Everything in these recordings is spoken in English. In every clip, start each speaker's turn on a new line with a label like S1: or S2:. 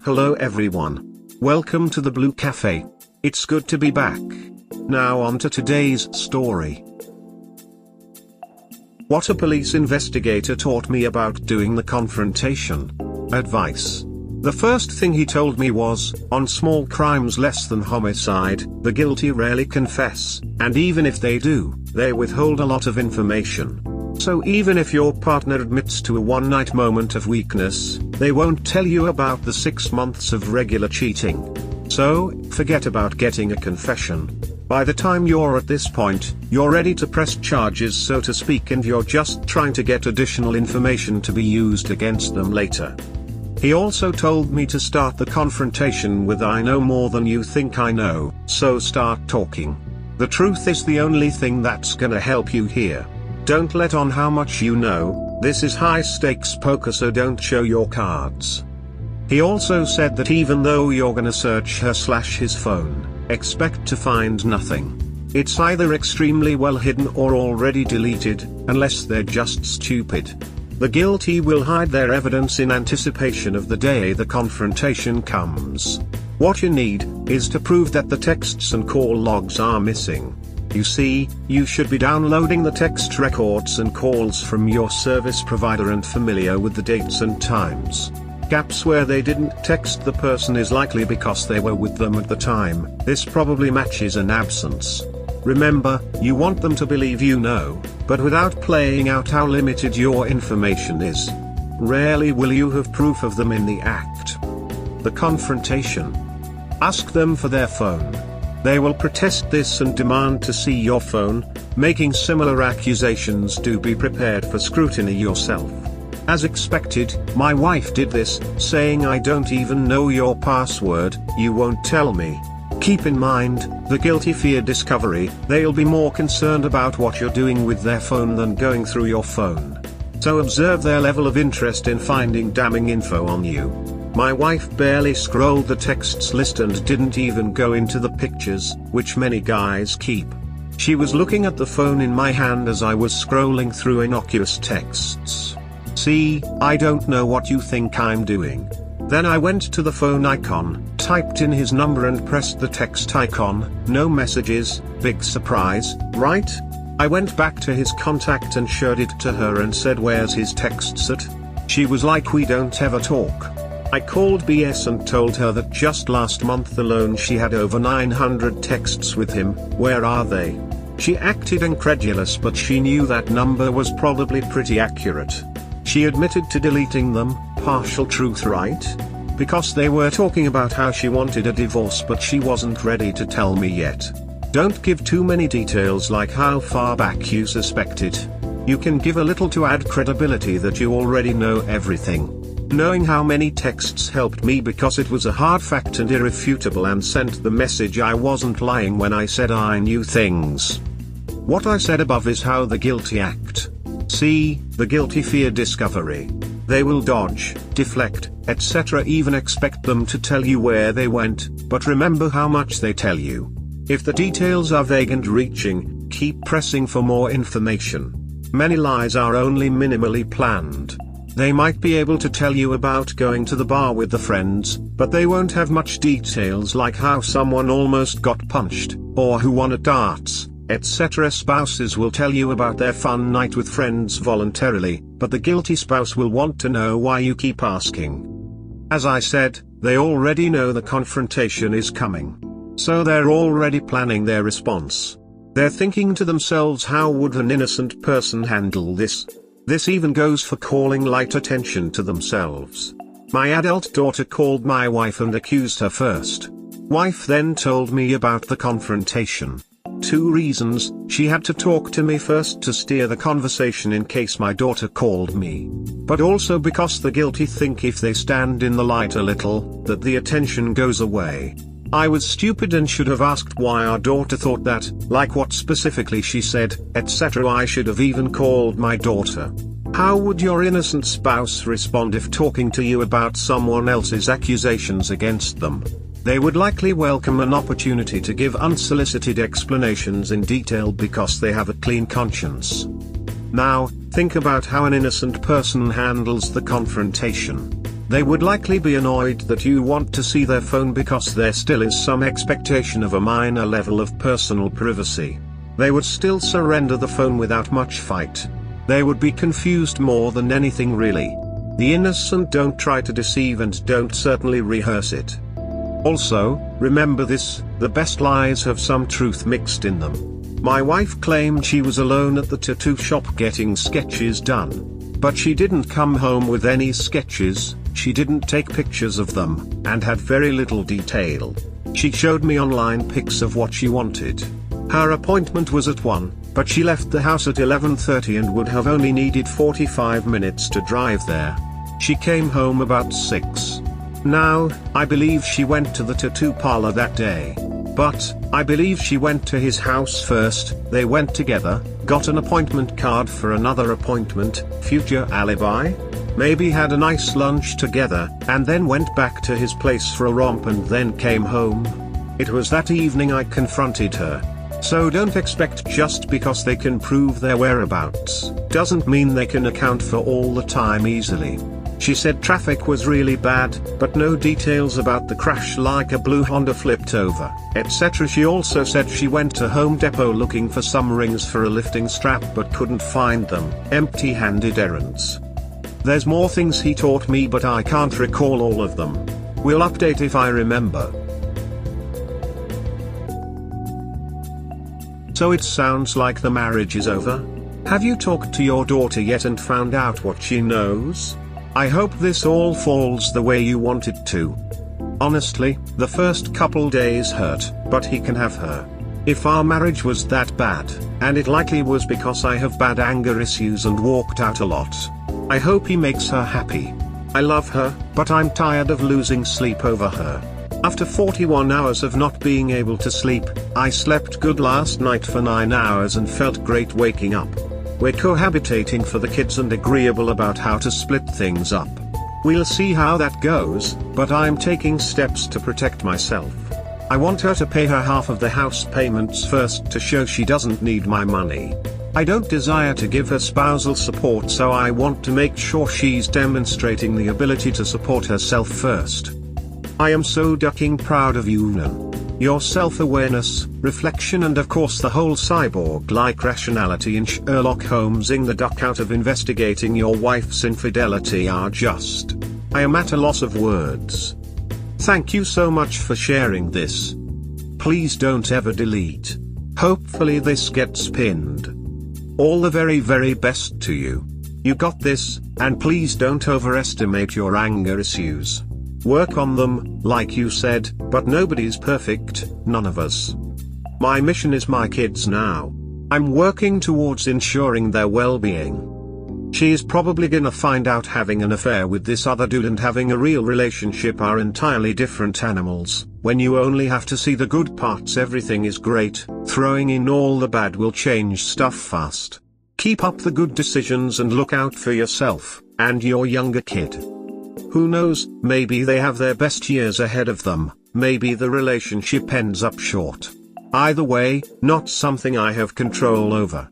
S1: Hello everyone. Welcome to the Blue Cafe. It's good to be back. Now on to today's story. What a police investigator taught me about doing the confrontation. Advice. The first thing he told me was, on small crimes less than homicide, the guilty rarely confess, and even if they do, they withhold a lot of information. So even if your partner admits to a one-night moment of weakness, they won't tell you about the 6 months of regular cheating. So, forget about getting a confession. By the time you're at this point, you're ready to press charges, so to speak, and you're just trying to get additional information to be used against them later. He also told me to start the confrontation with "I know more than you think I know, so start talking." The truth is the only thing that's gonna help you here. Don't let on how much you know. This is high stakes poker, so don't show your cards. He also said that even though you're gonna search her/his phone, expect to find nothing. It's either extremely well hidden or already deleted, unless they're just stupid. The guilty will hide their evidence in anticipation of the day the confrontation comes. What you need is to prove that the texts and call logs are missing. You see, you should be downloading the text records and calls from your service provider and familiar with the dates and times. Gaps where they didn't text the person is likely because they were with them at the time. This probably matches an absence. Remember, you want them to believe you know, but without playing out how limited your information is. Rarely will you have proof of them in the act. The confrontation. Ask them for their phone. They will protest this and demand to see your phone. Making similar accusations, do be prepared for scrutiny yourself. As expected, my wife did this, saying, "I don't even know your password, you won't tell me." Keep in mind, the guilty fear discovery. They'll be more concerned about what you're doing with their phone than going through your phone. So observe their level of interest in finding damning info on you. My wife barely scrolled the texts list and didn't even go into the pictures, which many guys keep. She was looking at the phone in my hand as I was scrolling through innocuous texts. "See, I don't know what you think I'm doing." Then I went to the phone icon, typed in his number and pressed the text icon. No messages. Big surprise, right? I went back to his contact and showed it to her and said, "Where's his texts at?" She was like, "We don't ever talk." I called BS and told her that just last month alone she had over 900 texts with him. Where are they? She acted incredulous, but she knew that number was probably pretty accurate. She admitted to deleting them. Partial truth, right? Because they were talking about how she wanted a divorce, but she wasn't ready to tell me yet. Don't give too many details, like how far back you suspected. You can give a little to add credibility that you already know everything. Knowing how many texts helped me because it was a hard fact and irrefutable, and sent the message I wasn't lying when I said I knew things. What I said above is how the guilty act. See, the guilty fear discovery. They will dodge, deflect, etc., even expect them to tell you where they went, but remember how much they tell you. If the details are vague and reaching, keep pressing for more information. Many lies are only minimally planned. They might be able to tell you about going to the bar with the friends, but they won't have much details, like how someone almost got punched, or who won at darts, etc. Spouses will tell you about their fun night with friends voluntarily, but the guilty spouse will want to know why you keep asking. As I said, they already know the confrontation is coming. So they're already planning their response. They're thinking to themselves, how would an innocent person handle this? This even goes for calling light attention to themselves. My adult daughter called my wife and accused her first. Wife then told me about the confrontation. 2 reasons: she had to talk to me first to steer the conversation in case my daughter called me. But also because the guilty think if they stand in the light a little, that the attention goes away. I was stupid and should have asked why our daughter thought that, like what specifically she said, etc. I should have even called my daughter. How would your innocent spouse respond if talking to you about someone else's accusations against them? They would likely welcome an opportunity to give unsolicited explanations in detail because they have a clean conscience. Now, think about how an innocent person handles the confrontation. They would likely be annoyed that you want to see their phone because there still is some expectation of a minor level of personal privacy. They would still surrender the phone without much fight. They would be confused more than anything really. The innocent don't try to deceive and don't certainly rehearse it. Also, remember this, the best lies have some truth mixed in them. My wife claimed she was alone at the tattoo shop getting sketches done. But she didn't come home with any sketches, she didn't take pictures of them, and had very little detail. She showed me online pics of what she wanted. Her appointment was at 1, but she left the house at 11:30 and would have only needed 45 minutes to drive there. She came home about 6. Now, I believe she went to the tattoo parlor that day. But, I believe she went to his house first, they went together, got an appointment card for another appointment, future alibi? Maybe had a nice lunch together, and then went back to his place for a romp and then came home. It was that evening I confronted her. So don't expect just because they can prove their whereabouts, doesn't mean they can account for all the time easily. She said traffic was really bad, but no details about the crash like a blue Honda flipped over, etc. She also said she went to Home Depot looking for some rings for a lifting strap but couldn't find them, empty-handed errands. There's more things he taught me but I can't recall all of them. We'll update if I remember. So it sounds like the marriage is over? Have you talked to your daughter yet and found out what she knows? I hope this all falls the way you want it to. Honestly, the first couple days hurt, but he can have her. If our marriage was that bad, and it likely was because I have bad anger issues and walked out a lot, I hope he makes her happy. I love her, but I'm tired of losing sleep over her. After 41 hours of not being able to sleep, I slept good last night for 9 hours and felt great waking up. We're cohabitating for the kids and agreeable about how to split things up. We'll see how that goes, but I'm taking steps to protect myself. I want her to pay her half of the house payments first to show she doesn't need my money. I don't desire to give her spousal support, so I want to make sure she's demonstrating the ability to support herself first. I am so ducking proud of you, Una. Your self-awareness, reflection and of course the whole cyborg-like rationality in Sherlock Holmesing the duck out of investigating your wife's infidelity are just. I am at a loss of words. Thank you so much for sharing this. Please don't ever delete. Hopefully this gets pinned. All the very very best to you. You got this, and please don't overestimate your anger issues. Work on them, like you said, but nobody's perfect, none of us. My mission is my kids now. I'm working towards ensuring their well-being. She's probably gonna find out having an affair with this other dude and having a real relationship are entirely different animals. When you only have to see the good parts, everything is great, throwing in all the bad will change stuff fast. Keep up the good decisions and look out for yourself, and your younger kid. Who knows, maybe they have their best years ahead of them, maybe the relationship ends up short. Either way, not something I have control over.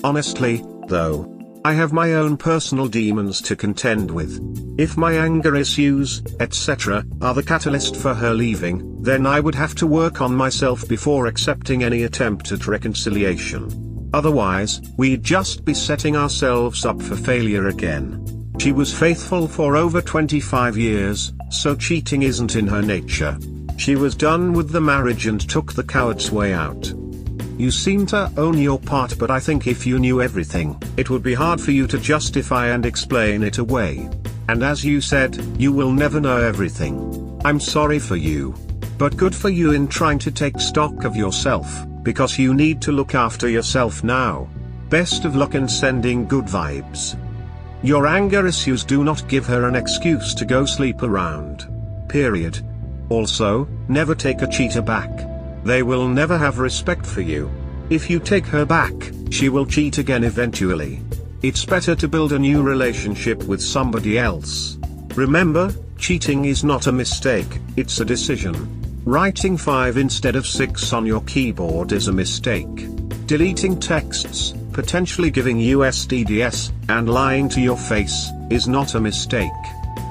S1: Honestly, though, I have my own personal demons to contend with. If my anger issues, etc., are the catalyst for her leaving, then I would have to work on myself before accepting any attempt at reconciliation. Otherwise, we'd just be setting ourselves up for failure again. She was faithful for over 25 years, so cheating isn't in her nature. She was done with the marriage and took the coward's way out. You seem to own your part, but I think if you knew everything, it would be hard for you to justify and explain it away. And as you said, you will never know everything. I'm sorry for you. But good for you in trying to take stock of yourself, because you need to look after yourself now. Best of luck and sending good vibes. Your anger issues do not give her an excuse to go sleep around. Period. Also, never take a cheater back. They will never have respect for you. If you take her back, she will cheat again eventually. It's better to build a new relationship with somebody else. Remember, cheating is not a mistake, it's a decision. Writing 5 instead of 6 on your keyboard is a mistake. Deleting texts, potentially giving USDDS, and lying to your face, is not a mistake.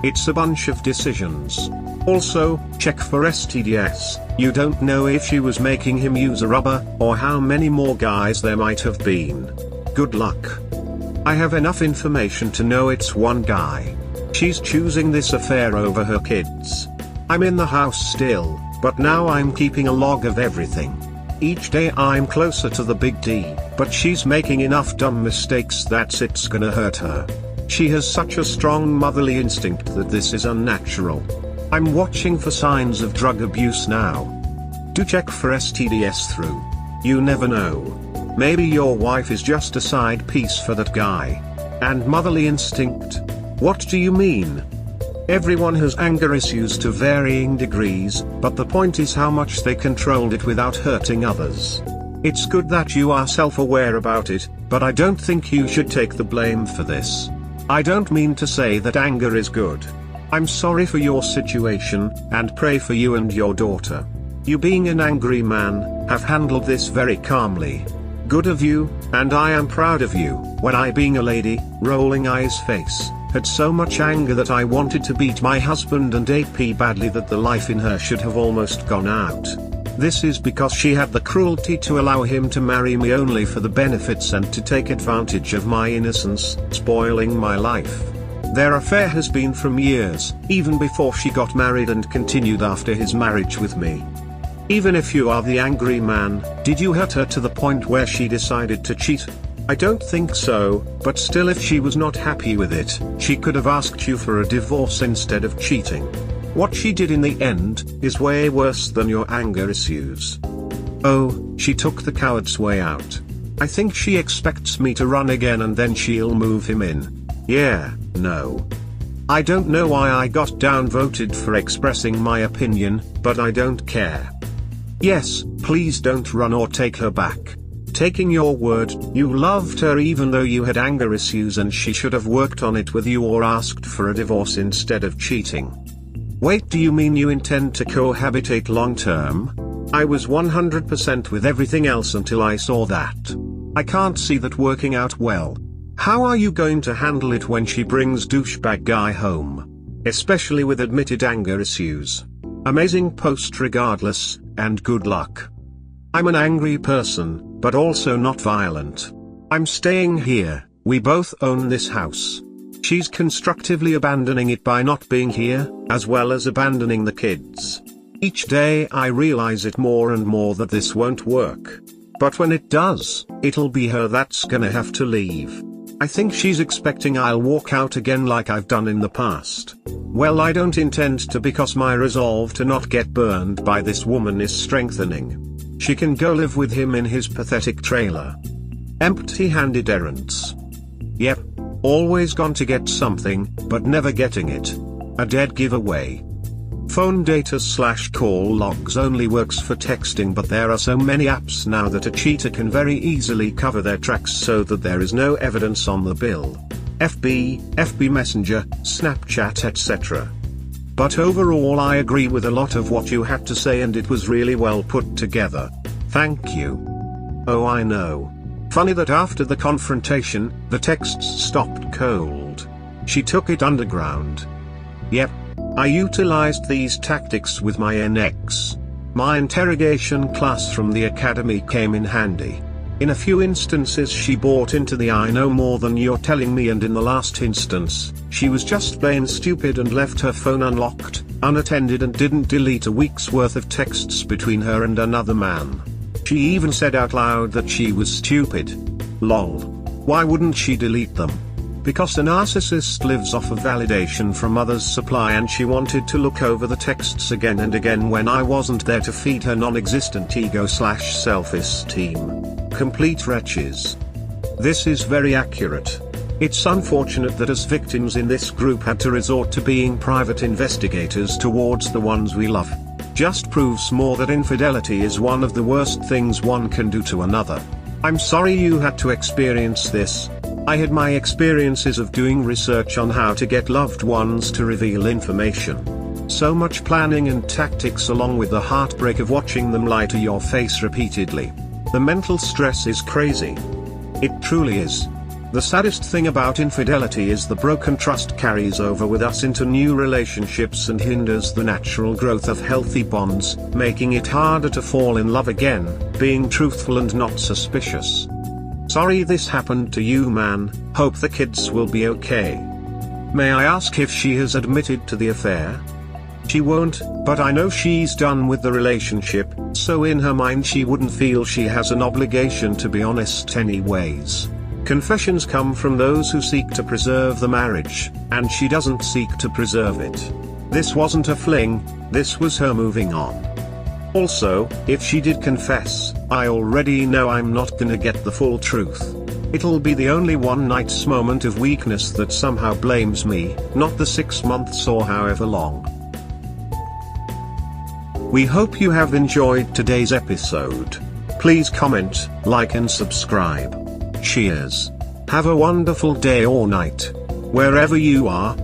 S1: It's a bunch of decisions. Also, check for STDs. You don't know if she was making him use a rubber, or how many more guys there might have been. Good luck. I have enough information to know it's one guy. She's choosing this affair over her kids. I'm in the house still, but now I'm keeping a log of everything. Each day I'm closer to the big D, but she's making enough dumb mistakes that it's gonna hurt her. She has such a strong motherly instinct that this is unnatural. I'm watching for signs of drug abuse now. Do check for STDs through. You never know. Maybe your wife is just a side piece for that guy. And motherly instinct? What do you mean? Everyone has anger issues to varying degrees, but the point is how much they controlled it without hurting others. It's good that you are self-aware about it, but I don't think you should take the blame for this. I don't mean to say that anger is good. I'm sorry for your situation, and pray for you and your daughter. You being an angry man, have handled this very calmly. Good of you, and I am proud of you. When I being a lady, rolling eyes face, had so much anger that I wanted to beat my husband and AP badly that the life in her should have almost gone out. This is because she had the cruelty to allow him to marry me only for the benefits and to take advantage of my innocence, spoiling my life. Their affair has been from years, even before she got married and continued after his marriage with me. Even if you are the angry man, did you hurt her to the point where she decided to cheat? I don't think so, but still if she was not happy with it, she could have asked you for a divorce instead of cheating. What she did in the end, is way worse than your anger issues. Oh, she took the coward's way out. I think she expects me to run again and then she'll move him in. Yeah, no. I don't know why I got downvoted for expressing my opinion, but I don't care. Yes, please don't run or take her back. Taking your word, you loved her even though you had anger issues and she should have worked on it with you or asked for a divorce instead of cheating. Wait, do you mean you intend to cohabitate long term? I was 100% with everything else until I saw that. I can't see that working out well. How are you going to handle it when she brings douchebag guy home? Especially with admitted anger issues. Amazing post regardless, and good luck. I'm an angry person, but also not violent. I'm staying here, we both own this house. She's constructively abandoning it by not being here, as well as abandoning the kids. Each day I realize it more and more that this won't work. But when it does, it'll be her that's gonna have to leave. I think she's expecting I'll walk out again like I've done in the past. Well, I don't intend to because my resolve to not get burned by this woman is strengthening. She can go live with him in his pathetic trailer. Empty-handed errands. Yep. Always gone to get something, but never getting it. A dead giveaway. Phone data/call logs only works for texting, but there are so many apps now that a cheater can very easily cover their tracks so that there is no evidence on the bill. FB Messenger, Snapchat, etc. But overall I agree with a lot of what you had to say and it was really well put together. Thank you. Oh, I know. Funny that after the confrontation, the texts stopped cold. She took it underground. Yep. I utilized these tactics with my NX. My interrogation class from the academy came in handy. In a few instances she bought into the I know more than you're telling me, and in the last instance, she was just plain stupid and left her phone unlocked, unattended, and didn't delete a week's worth of texts between her and another man. She even said out loud that she was stupid. Lol. Why wouldn't she delete them? Because a narcissist lives off of validation from others' supply, and she wanted to look over the texts again and again when I wasn't there to feed her non-existent ego/self-esteem. Complete wretches. This is very accurate. It's unfortunate that us victims in this group had to resort to being private investigators towards the ones we love. Just proves more that infidelity is one of the worst things one can do to another. I'm sorry you had to experience this. I had my experiences of doing research on how to get loved ones to reveal information. So much planning and tactics along with the heartbreak of watching them lie to your face repeatedly. The mental stress is crazy. It truly is. The saddest thing about infidelity is the broken trust carries over with us into new relationships and hinders the natural growth of healthy bonds, making it harder to fall in love again, being truthful and not suspicious. Sorry this happened to you, man. Hope the kids will be okay. May I ask if she has admitted to the affair? She won't, but I know she's done with the relationship, so in her mind she wouldn't feel she has an obligation to be honest anyways. Confessions come from those who seek to preserve the marriage, and she doesn't seek to preserve it. This wasn't a fling, this was her moving on. Also, if she did confess, I already know I'm not gonna get the full truth. It'll be the only one night's moment of weakness that somehow blames me, not the 6 months or however long. We hope you have enjoyed today's episode. Please comment, like and subscribe. Cheers. Have a wonderful day or night, wherever you are.